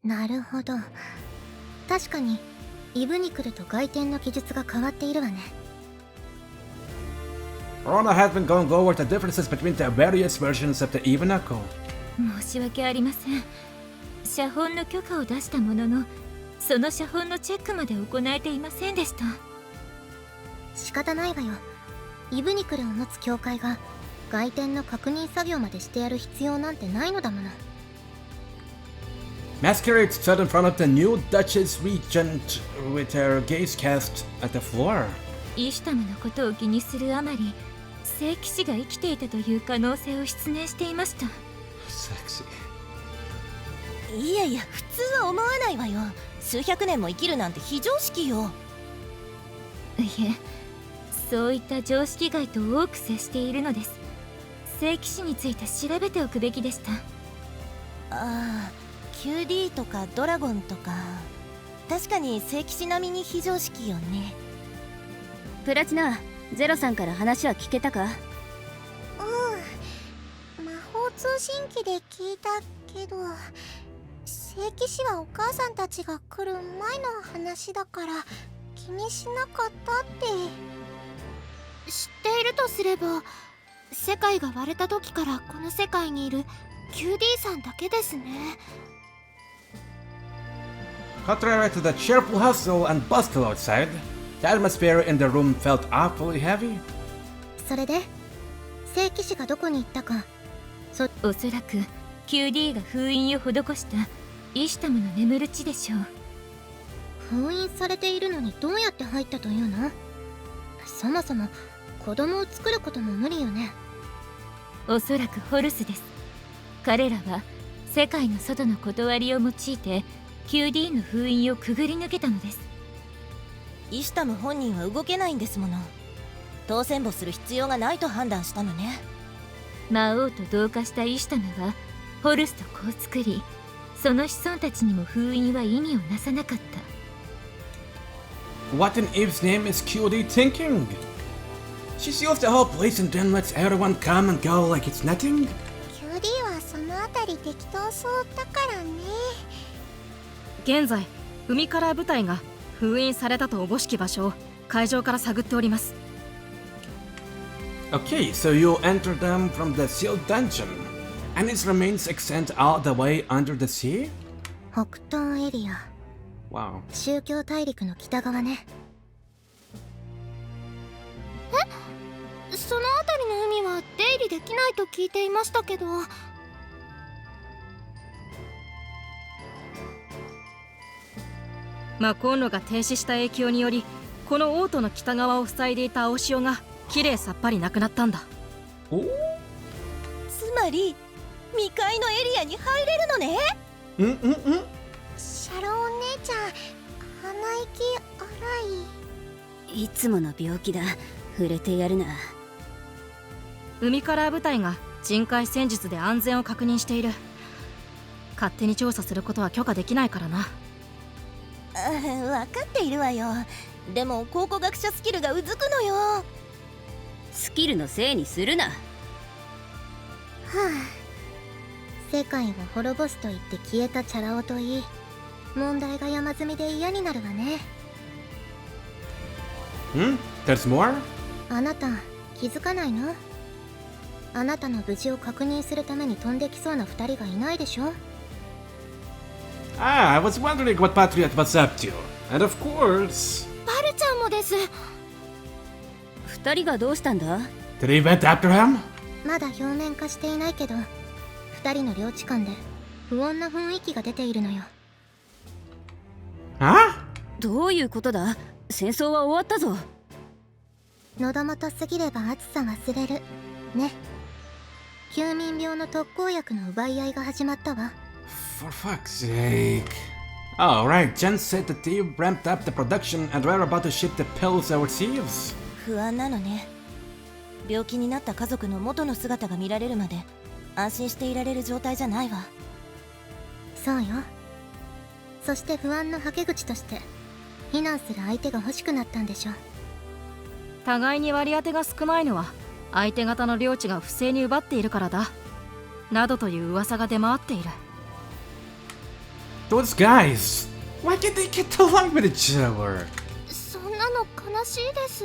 なるほど。確かにイブニクルと外転の記述が変わっているわね。Rona has been going over the differences between the various versions of the Evenicle. 申し訳ありません。写本の許可を出したものの、その写本のチェックまで行えていませんでした。仕方ないわよ。イブニクルを持つ教会が外転の確認作業までしてやる必要なんてないのだもの。Masquerade stood in front of the new Duchess Regent with her gaze cast at the floor. イシュタムのことを気にするあまり、聖騎士が生きていたという可能性を失念していました。Sexy. いやいや、普通は思わないわよ。数百年も生きるなんて非常識よ。いえ、そういった常識外と多く接しているのです。聖騎士について調べておくべきでした。ああ、QD とかドラゴンとか、確かに聖騎士並みに非常識よね。プラチナ、ゼロさんから話は聞けたか？魔法通信機で聞いたけど、聖騎士はお母さんたちが来る前の話だから気にしなかったって。知っているとすれば、世界が割れた時からこの世界にいる QD さんだけですね。Contrary to the cheerful hustle and bustle outside, the atmosphere in the room felt awfully heavy. それで聖騎士がどこに行ったか。おそらく QD が封印を施したイシュタムの眠る地でしょう。封印されているのにどうやって入ったというの？そもそも子供を作ることも無理よね。おそらくホルスです。彼らは世界の外の断りを用いて QD の封印をくぐり抜けたのです。イシュタム本人は動けないんですもの。当選簿する必要がないと判断したのね。魔王と同化したイシュタムはホルスと子を作り、その子孫たちにも封印は意味をなさなかった。 What in Eve's name is QD thinking? She seals the whole place and then lets everyone come and go like it's nothing? QD はそのあたり適当そうだからね。現在海から部隊が封印されたとおぼしき場所を海上から探っております。 Okay, so you enter them from the sealed dungeon, and its remains extend all the way under the sea? 北東エリア。Wow. 宗教大陸の北側ね。そのあたりの海は出入りできないと聞いていましたけど。魔コンロが停止した影響により、この王都の北側を塞いでいた青潮がきれいさっぱりなくなったんだ。おつまり未開のエリアに入れるのね。シャロンお姉ちゃん、鼻息荒い。いつもの病気だ。触れてやるな。海から部隊が人海戦術で安全を確認している。勝手に調査することは許可できないからな。分かっているわよ。でも考古学者スキルがうずくのよ。スキルのせいにするな。世界を滅ぼすと言って消えたチャラ男といい、問題が山積みで嫌になるわね。There's more? あなた気づかないの？あなたの無事を確認するために飛んできそうな2人がいないでしょ。I was wondering what Patriot was up to. And of course... バルちゃんもです。二人がどうしたんだ？ Did he went after him? まだ表面化していないけど、2人の領地間で不穏な雰囲気が出ているのよ。Huh? どういうことだ？戦争は終わったぞ。喉元すぎれば暑さ忘れるね。休眠病の特効薬の奪い合いが始まったわ。For fuck's sake. Oh, right. Jen said that they ramped up the production and were about to ship the pills overseas. 不安なのね。病気になった家族の元の姿が見られるまで安心していられる状態じゃないわ。そうよ。そして不安のはけ口として避難する相手が欲しくなったんでしょ。互いに割り当てが少ないのは相手方の領地が不正に奪っているからだなどという噂が出回っている。Those guys! Why can't they get along with each other? そんなの悲しいです。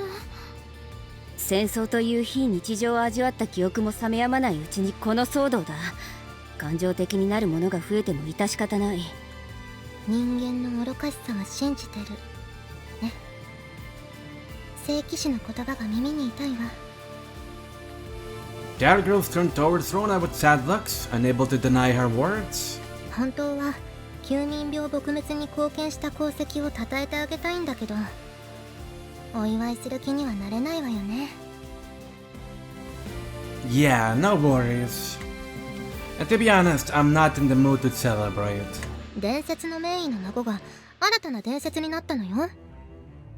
戦争という非日常を味わった記憶も冷めやまないうちにこの騒動だ。感情的になるものが増えても致し方ない。人間の愚かしさは信じてるね。聖騎士の言葉が耳に痛いわ。The other girls turned towards Rona with sad looks, unable to deny her words. 本当は休眠病撲滅に貢献した功績を称えてあげたいんだけど、お祝いする気にはなれないわよね。Yeah, no worries. And to be honest, I'm not in the mood to celebrate. 伝説の名医の孫が新たな伝説になったのよ。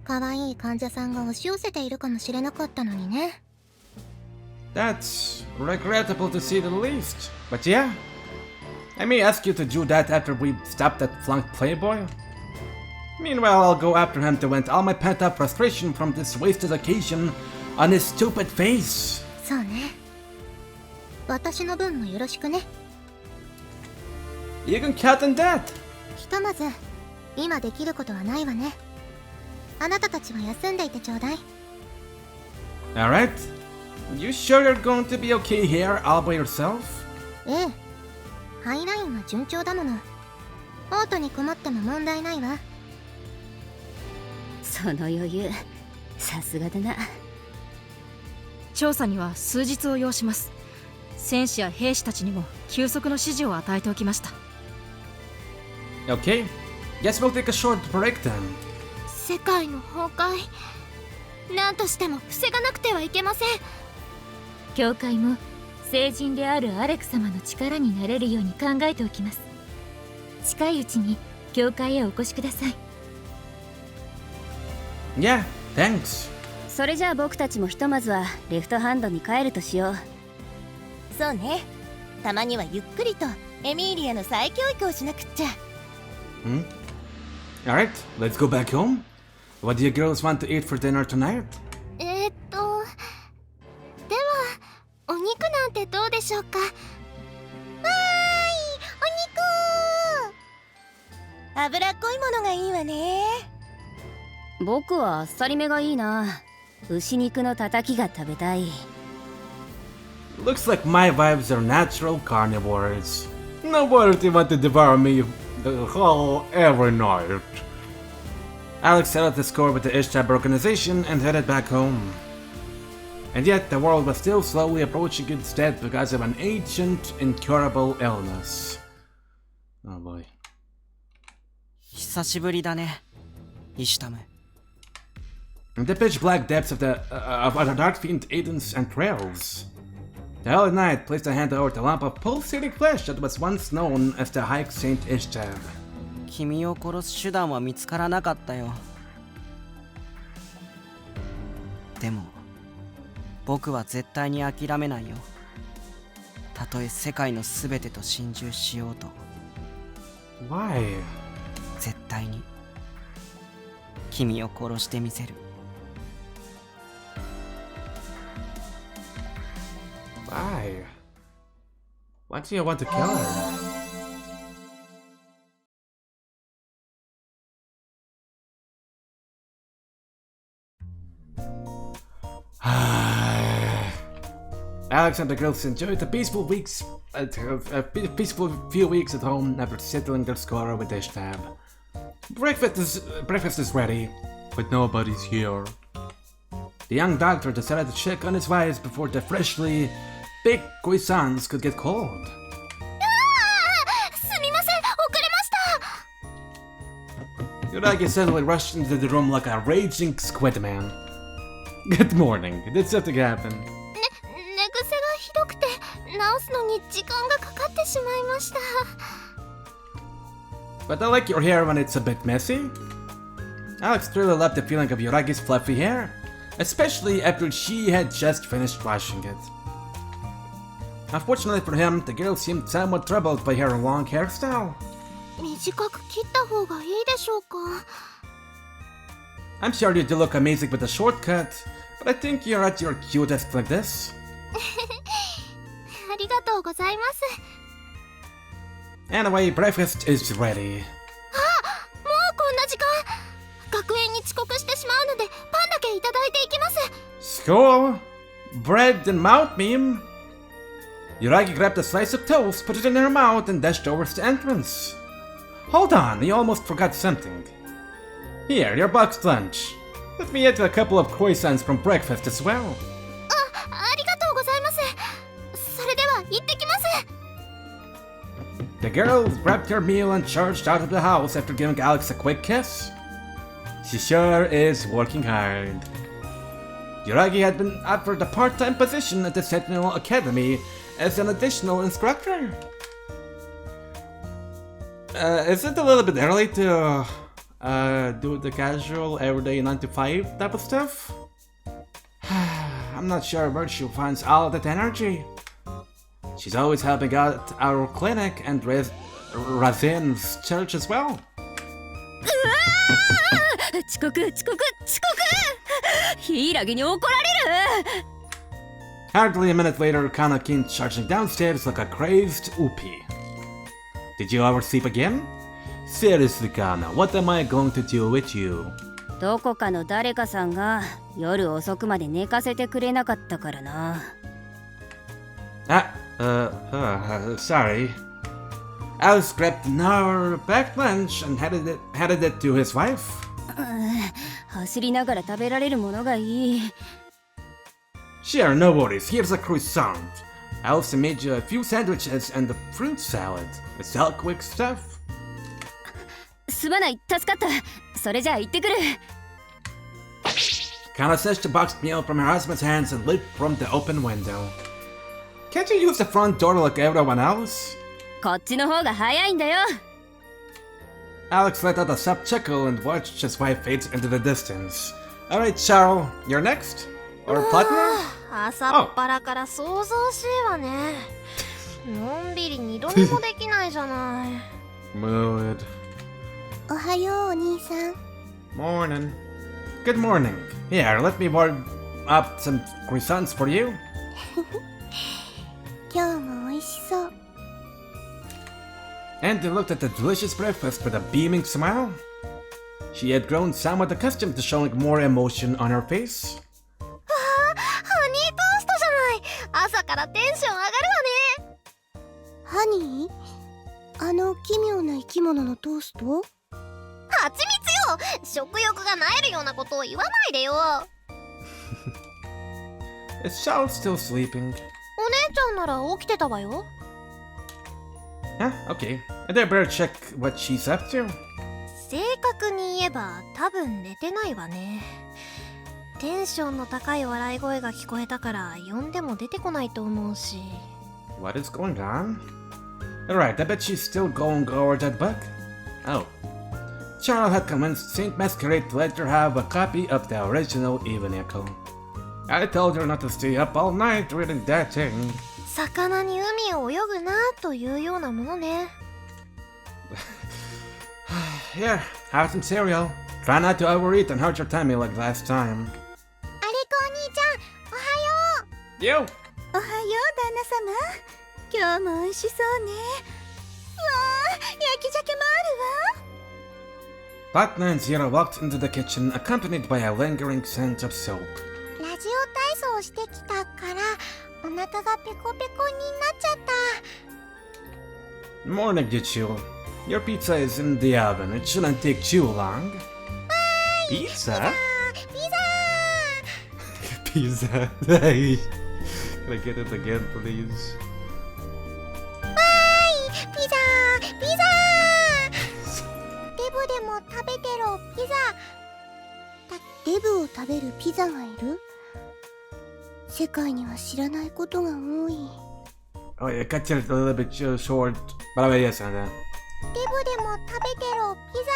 可愛い患者さんが押し寄せているかもしれなかったのにね。That's regrettable to say the least. But yeah, I may ask you to do that after we stop that flunked playboy. Meanwhile, I'll go after him to vent all my pent-up frustration from this wasted occasion on his stupid face. そうね。私の分もよろしくね。You can count on that. ひとまず今できることはないわね。あなたたちは休んでいてちょうだい。Alright. You sure you're going to be okay here all by yourself? ええ。ハイラインは順調だもの。オートに困っても問題ないわ。その余裕、さすがだな。調査には数日を要します。戦士や兵士たちにも休息の指示を与えておきました。Okay. Guess we'll take a short break then. 世界の崩壊、何としても防がなくてはいけません。教会も聖人であるアレク様の力になれるように考えておきます。近いうちに教会へお越しください。Yeah, thanks. それじゃあ僕たちもひとまずはレフトハンドに帰るとしよう。そうね。たまにはゆっくりとエミーリアの再教育をしなくっちゃ。Alright, let's go back home. What do you girls want to eat for dinner tonight? ではお肉なんてどうでしょうか。わーい、お肉。脂っこいものがいいわね。僕はあっさりめがいいな。牛肉のたたきが食べたい。Looks like my wives are natural carnivores. No wonder they want to devour me the whole every night. Alex settled the score with the Ishtab organization and headed back home. And yet the world was still slowly approaching its death because of an ancient, incurable illness. Oh boy. 久しぶりだね、イシュタム。 In the pitch black depths of the dark fiend Aiden's entrails, the Holy Knight placed a hand over the lump of pulsating flesh that was once known as the High Saint Ishtab. 君を殺す手段は見つからなかったよ。でも僕は絶対に諦めないよ。たとえ世界のすべてと心中しようと。 Why? 絶対に君を殺してみせる。 Why? Why do you want to kill her? Alex and the girls enjoyed the peaceful few weeks at home after settling their score with Ishtab. Breakfast is ready, but nobody's here. The young doctor decided to check on his wives before the freshly baked croissants could get cold. すみません、遅れました。 Yuragi suddenly rushed into the room like a raging squid man. Good morning. Did something happen? 寝癖がひどくて直すのに時間がかかってしまいました。 But I like your hair when it's a bit messy. Alex truly loved the feeling of Yuragi's fluffy hair, especially after she had just finished washing it. Unfortunately for him, the girl seemed somewhat troubled by her long hairstyle. 短く切った方がいいでしょうか。 I'm sure you do look amazing with a shortcut, but I think you're at your cutest like this. ありがとうございます。Anyway, breakfast is ready. もうこんな時間。学園に遅刻してしまうのでパンだけいただいていきます。 School? Bread and mouth meme? Yuragi grabbed a slice of toast, put it in her mouth, and dashed towards the entrance. Hold on, you almost forgot something. Here, your boxed lunch. Let me get a couple of croissants from breakfast as well. ありがとうございます。それでは行ってきます。 The girl grabbed her meal and charged out of the house after giving Alex a quick kiss. She sure is working hard. Yuragi had been offered a part-time position at the Sentinel Academy as an additional instructor. Is it a little bit early to do the casual everyday 9 to 5 type of stuff? I'm not sure where she finds all of that energy. She's always helping out our clinic and Razin's church as well. 遅刻遅刻遅刻ヒイラギに怒られる Hardly a minute later, Kana came charging downstairs like a crazed Upi. Did you ever sleep again? Seriously, Kana, what am I going to do with you? どこかの誰かさんが夜遅くまで寝かせてくれなかったからな。Sorry. Alice grabbed our packed lunch and handed it to his wife. 走りながら食べられるものがいい。Sure, no worries. Here's a croissant. I also made you a few sandwiches and a fruit salad. It's all quick stuff. すまない、助かった。それじゃあ行ってくる。Kana snatched the boxed meal from her husband's hands and leaped from the open window. Can't you use the front door like everyone else? こっちの方が早いんだよ。Alex let out a soft chuckle and watched his wife fade into the distance. Alright, Charles, you're next? Or partner? 朝っぱらから想像しいわね。のんびり二度寝もできないじゃない。Mood. おはようお兄さん。 Morning. Good morning. Here, let me warm up some croissants for you. 今日も美味しそう。 Andy looked at the delicious breakfast with a beaming smile. She had grown somewhat accustomed to showing more emotion on her face. ハニートーストじゃない。朝からテンション上がるわね。ハニー？あの奇妙な生き物のトースト？蜂蜜よ。食欲がなえるようなことを言わないでよ。Is Charles still sleeping? お姉ちゃんなら起きてたわよ。Huh? Okay. I'd better check what she's up to. 正確に言えば多分寝てないわね。テンションの高い笑い声が聞こえたから呼んでも出てこないと思うし。 What is going on? Alright, I bet she's still going over that book. Oh. Charles had convinced Saint Masquerade to let her have a copy of the original Evenicle. I told her not to stay up all night reading that thing. 魚に海を泳ぐなというようなものね。Here, have some cereal. Try not to overeat and hurt your tummy like last time. あれこお兄ちゃん、おはよう。 You! おはよう旦那様。今日も美味しそうね。わあ、焼き鮭もあるわ。 Bat90 walked into the kitchen accompanied by a lingering scent of soap. ラジオ体操してきたからお腹がペコペコになっちゃった。 Morning, Yuchu. Your pizza is in the oven. It shouldn't take too long. Pizza? Pizza. Can I get it again, please? ピザデブでも食べてろピザ。デブを食べるピザがいる？世界には知らないことが多い。 Oh, I cut it a little bit short. But I yes, デブでも食べてろピザ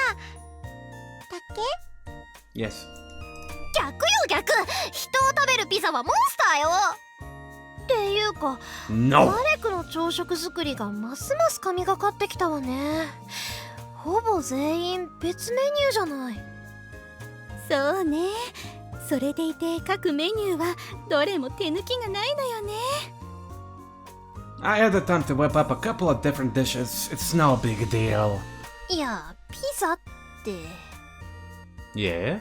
だっけ？ yes. 逆よ逆。人を食べるピザはモンスターよ。っていうか、 No! アレクの朝食作りがますます神がかってきたわね。ほぼ全員別メニューじゃない。そうね。それでいて各メニューはどれも手抜きがないのよね。I had the time to whip up a couple of different dishes. It's no big deal. いや、ピザって。 Yeah?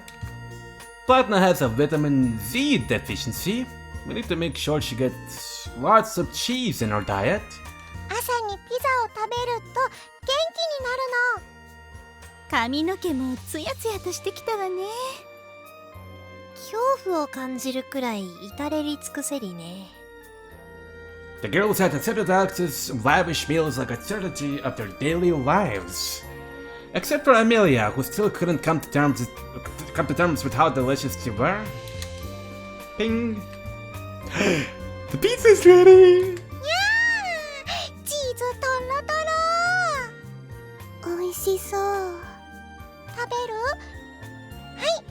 Platna has a vitamin Z deficiency. We need to make sure she gets lots of cheese in her diet. 朝にピザを食べると元気になるの。髪の毛もツヤツヤとしてきたわね。恐怖を感じるくらい至れり尽くせりね。 The girls had considered Alex's lavish meals like a certainty of their daily lives. Except for Amelia, who still couldn't come to terms with how delicious they were. Ping. The pizza's ready! チーズとろとろ。美味しそう。食べる？はい。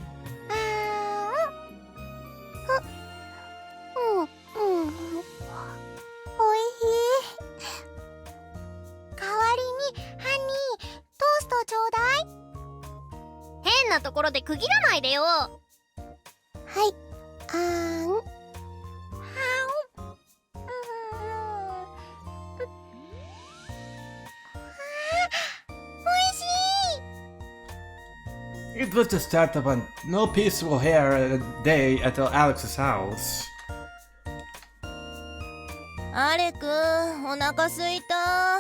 おいしい。代わりにハニー、トーストちょうだい。変なところで区切らないでよ。はい。It was the start of a no peaceful hair day at Alex's house. アレク、お腹すいた。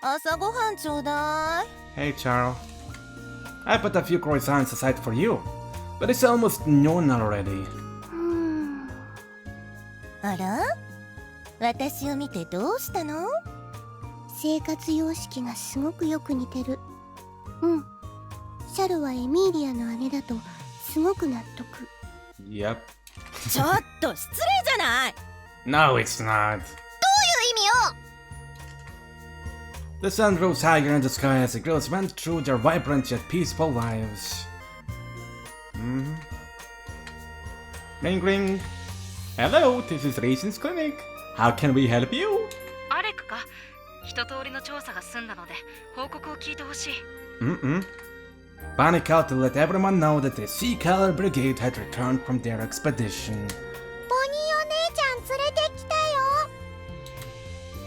朝ごはんちょうだい。 Hey, Charles. I put a few croissants aside for you, but it's almost noon already. あら？私を見てどうしたの？生活様式がすごくよく似てる。うん。シャルはエミーリアの姉だとすごく納得。Yep. ちょっと失礼じゃない。 No, it's not. どういう意味よ。 The sun rose higher in the sky as the girls went through their vibrant yet peaceful lives. Ring ring. Hello, this is Raisin's Clinic. How can we help you? アレクか。一通りの調査が済んだので報告を聞いてほしい。Bonnie called to let everyone know that the Sea Color Brigade had returned from their expedition. ボニーお姉ちゃん連れてきたよ。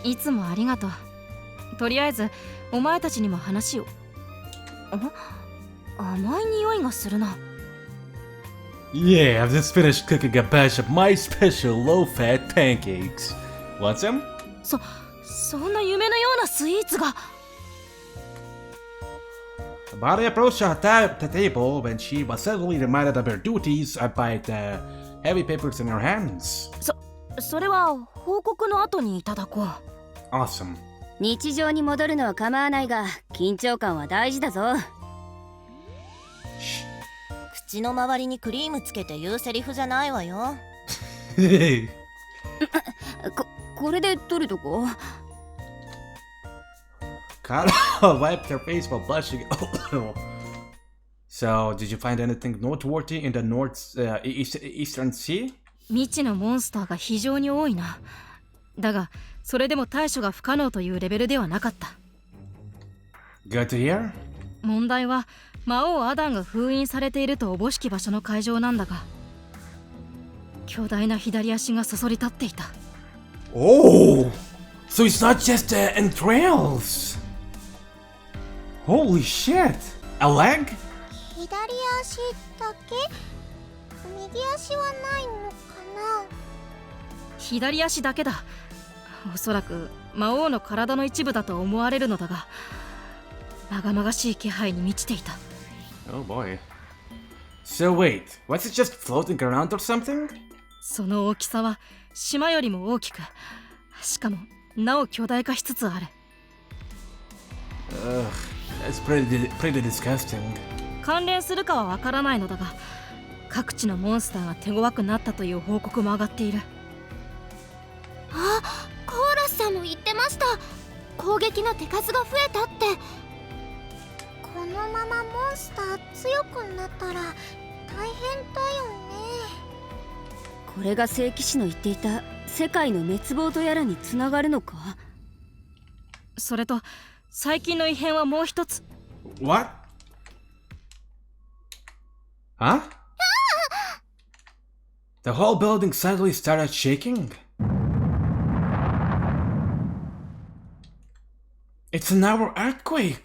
いつもありがとう。とりあえずお前たちにも話を。甘い匂いがするな。Yeah, I've just finished cooking a batch of my special low-fat pancakes. Want some? そんな夢のようなスイーツが。Bonnie approached the table when she was suddenly reminded of her duties by the heavy papers in her hands. それは報告の後にいただこう。Awesome. 日常に戻るのは構わないが緊張感は大事だぞ。口の周りにクリームつけて言うセリフじゃないわよ。これで取るとこ。Carla wiped her face while blushing. So, did you find anything noteworthy in the Eastern Sea? 未知のモンスターが非常に多いな。だがそれでも対処が不可能というレベルではなかった。Good to hear. 問題は魔王アダンが封印されているとおぼしき場所の会場なんだが、巨大な左足がそそり立っていた。Oh! So it's not just entrails! Holy shit! A leg? 左足だけ？右足はないのかな？左足だけだ。おそらく魔王の体の一部だと思われるのだが、まがまがしい気配に満ちていた。Oh boy. So wait, was it just floating around or something? その大きさは島よりも大きく、しかもなお巨大化しつつある。That's pretty disgusting. 関連するかはわからないのだが、各地のモンスターが手強くなったという報告も上がっている。あ、コーラスさんも言ってました。攻撃の手数が増えたって。このままモンスター強くなったら大変だよね。これが聖騎士の言っていた世界の滅亡とやらにつながるのか？それと最近の異変はもう一つ。 What? Huh? The whole building suddenly started shaking? It's another earthquake! 私の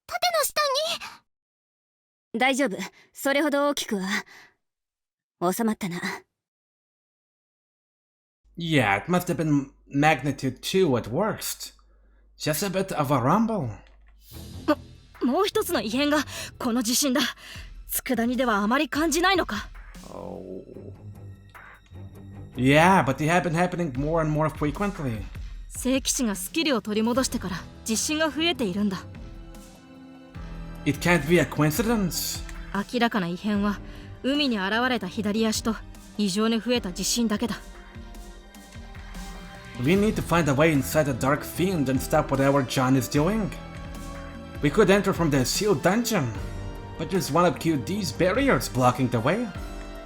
盾の下に。大丈夫、それほど大きくは収まったな。Yeah, it must have been magnitude 2 at worst. Just a bit of a rumble. もう一つの異変がこの地震だ。佃煮ではあまり感じないのか。 Oh. Yeah, but they have been happening more and more frequently. 聖騎士がスキルを取り戻してから地震が増えているんだ。 It can't be a coincidence. 明らかな異変は海に現れた左足と異常に増えた地震だけだ。 We need to find a way inside the Dark Fiend and stop whatever John is doing. We could enter from the sealed dungeon, but there's one of QD's barriers blocking the way.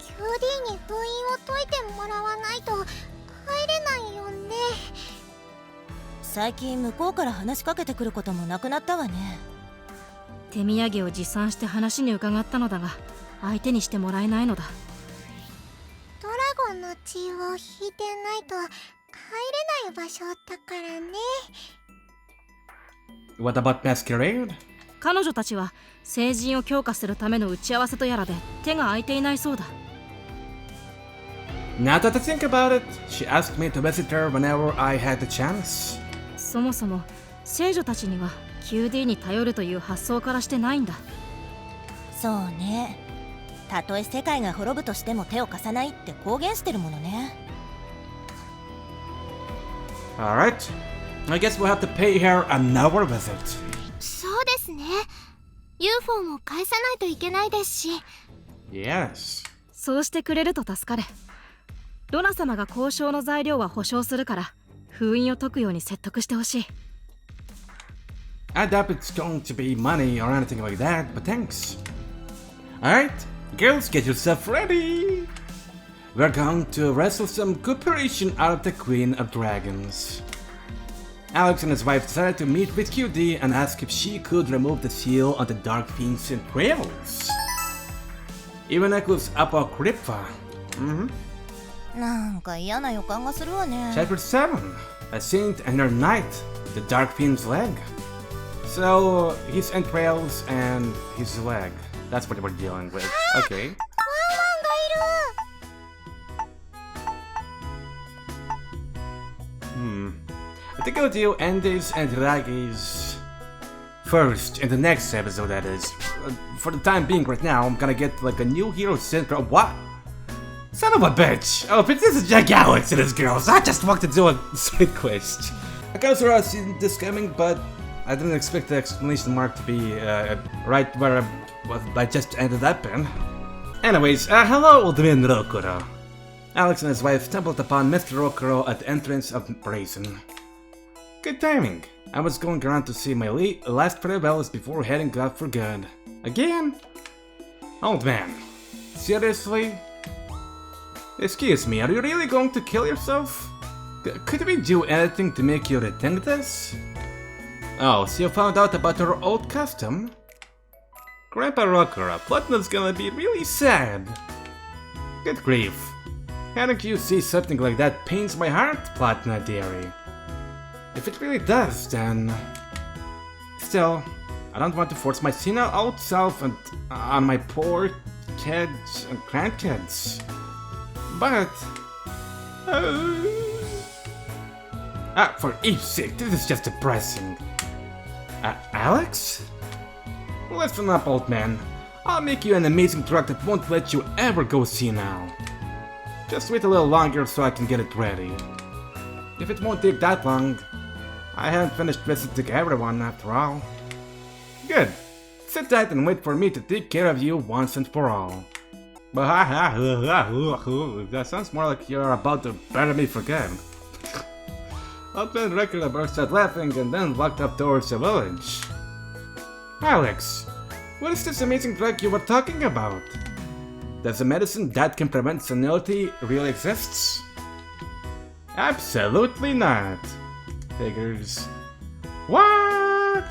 QD に封印を解いてもらわないと入れないよね。最近向こうから話しかけてくることもなくなったわね。手土産を持参して話に伺ったのだが相手にしてもらえないのだ。ドラゴンの血を引いてないと入れない場所だからね。What about Masquerade? 彼女たちは聖人を強化するための打ち合わせとやらで手が空いていないそうだ。 Now that I think about it, she asked me to visit her whenever I had the chance. そもそも聖女たちには QD に頼るという発想からしてないんだ。そうね。たとえ世界が滅ぶとしても手を貸さないって公言してるものね。 Alright, I guess we'll have to pay her another visit. そうですね。UFO も返さないといけないですし。 Yes. そうしてくれると助かる。ロナ様が交渉の材料は保証するから封印を解くように説得してほしい。 I doubt it's going to be money or anything like that, but thanks. Alright, girls, get yourself ready. We're going to wrestle some cooperation out of the Queen of Dragons. Alex and his wife decided to meet with QD and ask if she could remove the seal on the Dark Fiend's entrails. Evenicle's Apocrypha. Mm-hmm. なんか嫌な予感がするわね。 Chapter 7. A Saint and Her Knight. The Dark Fiend's leg. So, his entrails and his leg. That's what we're dealing with. Okay. ワンワンがいる。 I think I'll do Endes and Yuragi's first in the next episode, that is. For the time being right now, I'm gonna get like a new hero syndrome. What? Son of a bitch! Oh, but this is Jack Alex and his girls. I just walked into a side quest. I kind of saw this coming, but I didn't expect the exclamation mark to be right where I just ended up in. Anyways, hello, old man Rokuro. Alex and his wife stumbled upon Mr. Rokuro at the entrance of Brazen. Good timing. I was going around to see my last farewells before heading out for good. Again? Old man. Seriously? Excuse me, are you really going to kill yourself? Could we do anything to make you rethink this? Oh, so you found out about her old custom? Grandpa Rokuro, Platinum's gonna be really sad. Good grief. Having you see something like that pains my heart, Platina dearie. If it really does, then... Still, I don't want to force my senile old self and on my poor kids and grandkids. But... for Eve's sake, this is just depressing. Alex? Listen up, old man. I'll make you an amazing drug that won't let you ever go senile. Just wait a little longer so I can get it ready. If it won't take that long, I haven't finished visiting everyone after all. Good. Sit tight and wait for me to take care of you once and for all. That sounds more like you're about to bury me for good. Old man Rokuro burst out laughing and then walked up towards the village. Alex, what is this amazing drug you were talking about? Does a medicine that can prevent senility really exists? Absolutely not. Figures. What?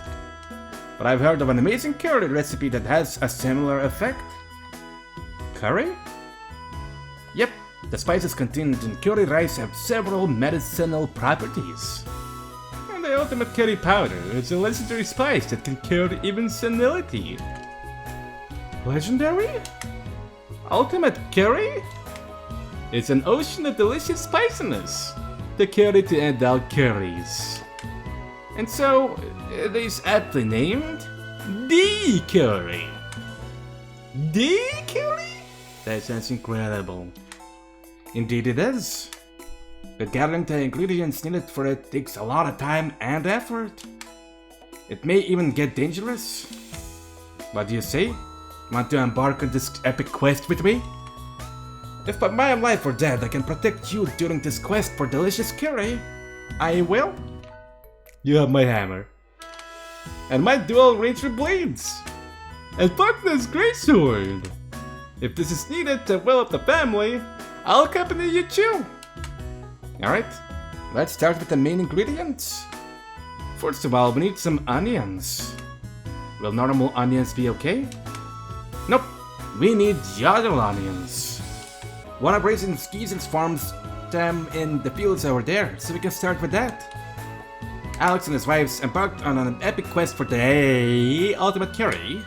But I've heard of an amazing curry recipe that has a similar effect. Curry? Yep, the spices contained in curry rice have several medicinal properties. And they ultimate curry powder is a legendary spice that can cure even senility. Legendary? Ultimate curry? It's an ocean of delicious spiciness. The curry to end all curries. And so, it is aptly named the curry. The curry? That sounds incredible. Indeed it is. But gathering the ingredients needed for it takes a lot of time and effort. It may even get dangerous. What do you say? Want to embark on this epic quest with me? If by my life or death I can protect you during this quest for delicious curry, I will. You have my hammer. And my dual ranger blades. And Partner's greatsword. If this is needed to well up the family, I'll accompany you too. Alright, let's start with the main ingredients. First of all, we need some onions. Will normal onions be okay? Nope, we need yellow onions. One of Raisin Skeezer's farms them in the fields over there, so we can start with that. Alex and his wives embarked on an epic quest for the ultimate curry.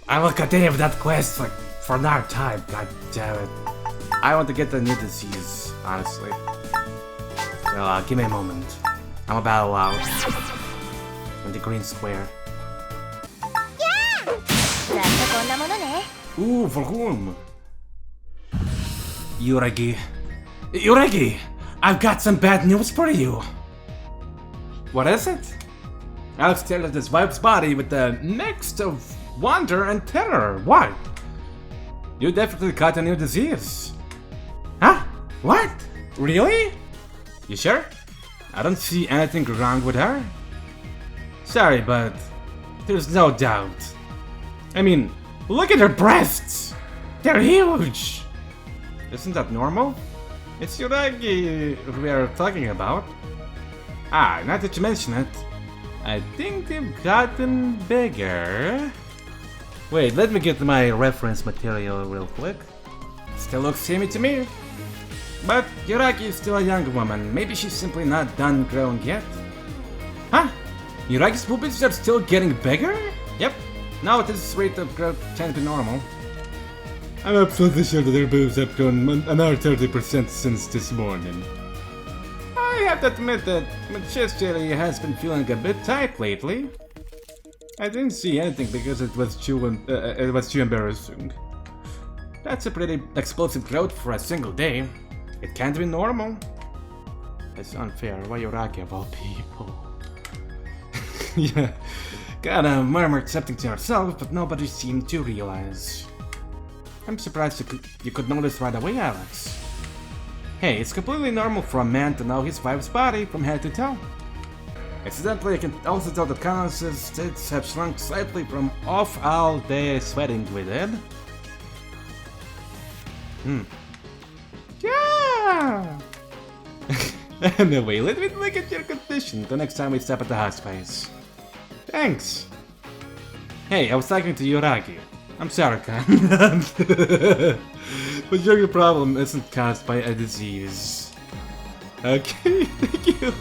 I will continue with that quest for another time, god damn it. I want to get the new disease, honestly. So give me a moment. I'm about out. In the green square. Ooh, for whom? Yuragi. Yuragi! I've got some bad news for you! What is it? Alex stared at his wife's body with a mix of wonder and terror. What? You definitely caught a new disease. Huh? What? Really? You sure? I don't see anything wrong with her. Sorry, but there's no doubt. I mean, look at her breasts! They're huge! Isn't that normal? It's Yuragi we are talking about. Ah, not that you mention it. I think they've gotten bigger. Wait, let me get my reference material real quick. Still looks samey to me. But Yuragi is still a young woman. Maybe she's simply not done growing yet. Huh? Yuragi's boobies are still getting bigger? Yep. Now this rate of growth can't be normal. I'm absolutely sure that her boobs have grown another 30% since this morning. I have to admit that my chest area has been feeling a bit tight lately. I didn't see anything because it was too embarrassing. That's a pretty explosive growth for a single day. It can't be normal. It's unfair. Why Yuragi of all people? Yeah, kinda murmured something to herself, but nobody seemed to realize. I'm surprised you could notice right away, Alex. Hey, it's completely normal for a man to know his wife's body from head to toe. Incidentally, I can also tell that Conance's tits have shrunk slightly from off all day sweating with it. Yeah! Anyway, let me look at your condition the next time we stop at the hospice. Thanks! Hey, I was talking to Yuragi. I'm sorry, Khan. But your problem isn't caused by a disease. Okay, thank you.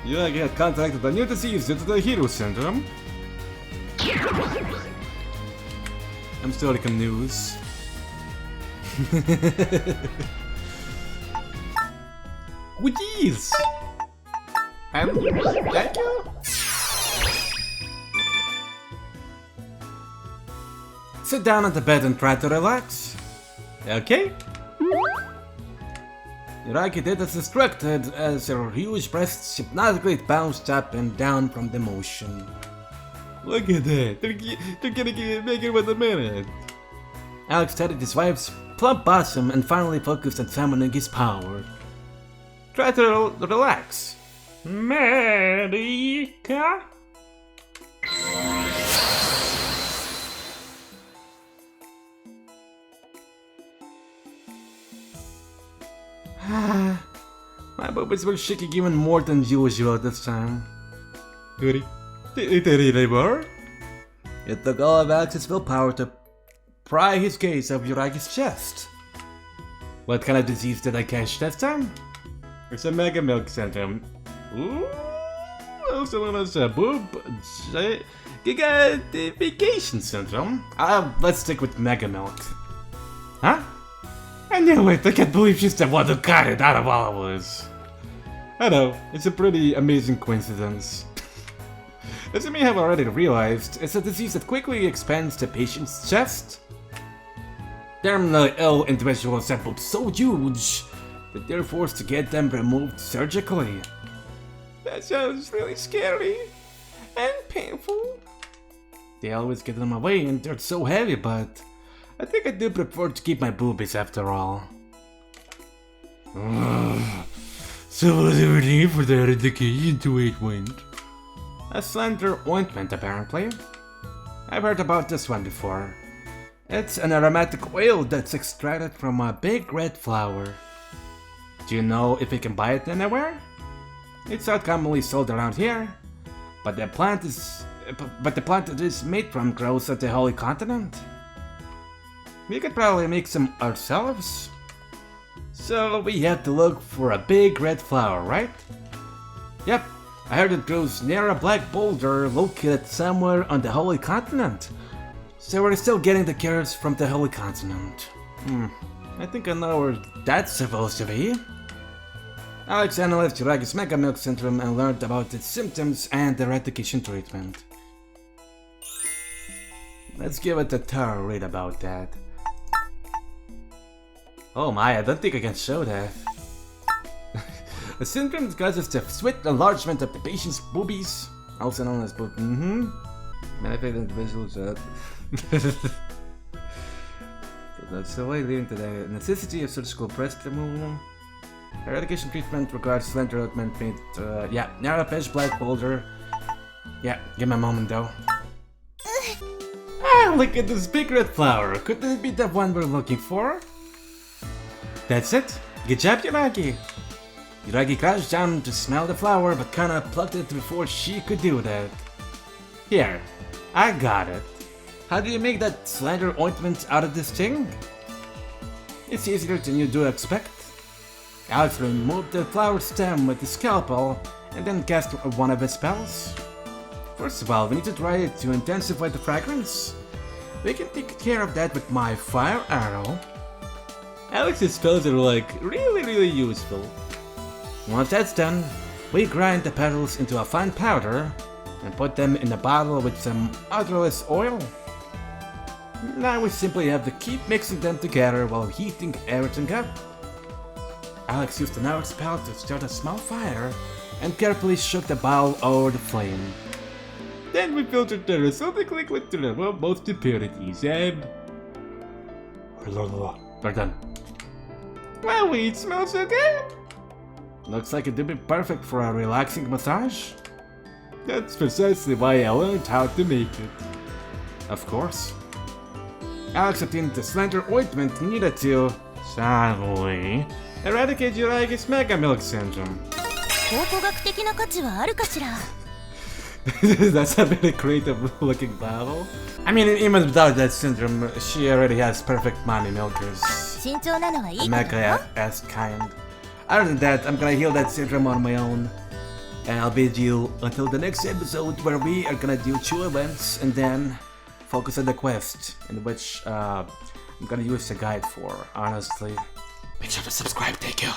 Yuragi had contracted a new disease due to the hero syndrome. I'm still like a news. Goodies! And thank you! Sit down on the bed and try to relax. Okay? Yuragi did as instructed as her huge breasts hypnotically bounced up and down from the motion. Look at that, they're getting bigger with a minute. Alex studied his wife's plump bosom and finally focused on summoning his power. Try to relax. Medica? My boobies were shaking even more than usual this time. They really were? It took all of Alex's willpower to pry his gaze off Yuragi's chest. What kind of disease did I catch that time? It's a Megamilk syndrome. Ooh, also known as a gigantification syndrome. Let's stick with Megamilk. Huh? I knew it! I can't believe she's the one who got it out of all of us. I know, it's a pretty amazing coincidence. As you may have already realized, it's a disease that quickly expands the patient's chest. Terminally ill individuals have boobs so huge that they're forced to get them removed surgically. That sounds really scary and painful. They always give them away and they're so heavy, but I think I do prefer to keep my boobies after all. So what's your name for that indication to ointment? A slender ointment, apparently. I've heard about this one before. It's an aromatic oil that's extracted from a big red flower. Do you know if you can buy it anywhere? It's not commonly sold around here, but the plant it is made from grows at the Holy Continent. We could probably make some ourselves. So we have to look for a big red flower, right? Yep, I heard it grows near a black boulder located somewhere on the Holy Continent. So we're still getting the cures from the Holy Continent. I think I know where that's supposed to be. Alex analyzed Yuragi's Megamilk syndrome and learned about its symptoms and eradication treatment. Let's give it a thorough read about that. Oh my, I don't think I can show that. The syndrome causes the swift enlargement of the patient's boobies, also known as boob. Benefit individuals that. So that's the way leading to the necessity of surgical breast removal. Eradication treatment regards slender ointment made, narrow pitch black boulder. Yeah, give me a moment though. Look at this big red flower. Could it be the one we're looking for? That's it. Good job, Yuragi. Yuragi crouched down to smell the flower, but kinda plucked it before she could do that. Here, I got it. How do you make that slender ointment out of this thing? It's easier than you do expect. Alex removed the flower stem with the scalpel and then cast one of his spells. First of all, we need to dry it to intensify the fragrance. We can take care of that with my fire arrow. Alex's spells are like really useful. Once that's done, we grind the petals into a fine powder and put them in a bottle with some odorless oil. Now we simply have to keep mixing them together while heating everything up. Alex used an hour spell to start a small fire and carefully shook the bottle over the flame. Then we filtered the resulting liquid to remove most impurities and... We're done. Wow, it smells so good! Looks like it would be perfect for a relaxing massage. That's precisely why I learned how to make it. Of course. Alex obtained the slender ointment needed to, sadly, eradicate Yuragi's Megamilk syndrome. That's a very creative looking bottle. I mean, even without that syndrome, she already has perfect mommy milkers. Mega-esque kind. Other than that, I'm gonna heal that syndrome on my own. And I'll bid you until the next episode where we are gonna do 2 events and then focus on the quest, in which I'm gonna use the guide for, honestly. Make sure to subscribe, thank you!